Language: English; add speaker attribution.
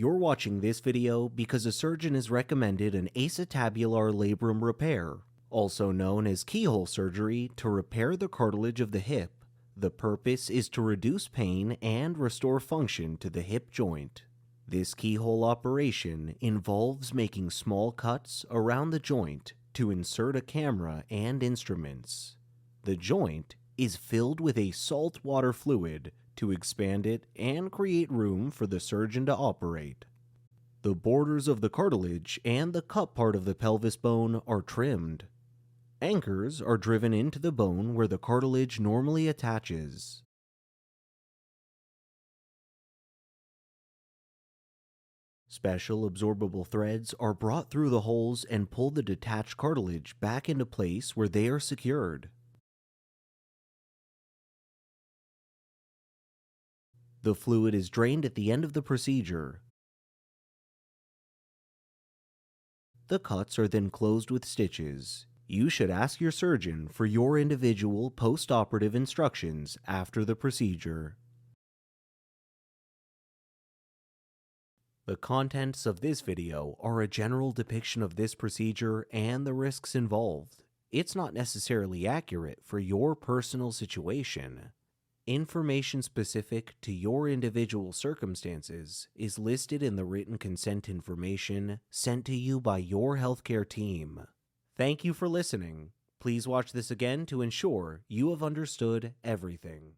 Speaker 1: You're watching this video because a surgeon has recommended an acetabular labrum repair, also known as keyhole surgery, to repair the cartilage of the hip. The purpose is to reduce pain and restore function to the hip joint. This keyhole operation involves making small cuts around the joint to insert a camera and instruments. The joint is filled with a saltwater fluid to expand it and create room for the surgeon to operate. The borders of the cartilage and the cup part of the pelvis bone are trimmed. Anchors are driven into the bone where the cartilage normally attaches. Special absorbable threads are brought through the holes and pull the detached cartilage back into place where they are secured. The fluid is drained at the end of the procedure. The cuts are then closed with stitches. You should ask your surgeon for your individual post-operative instructions after the procedure. The contents of this video are a general depiction of this procedure and the risks involved. It's not necessarily accurate for your personal situation. Information specific to your individual circumstances is listed in the written consent information sent to you by your healthcare team. Thank you for listening. Please watch this again to ensure you have understood everything.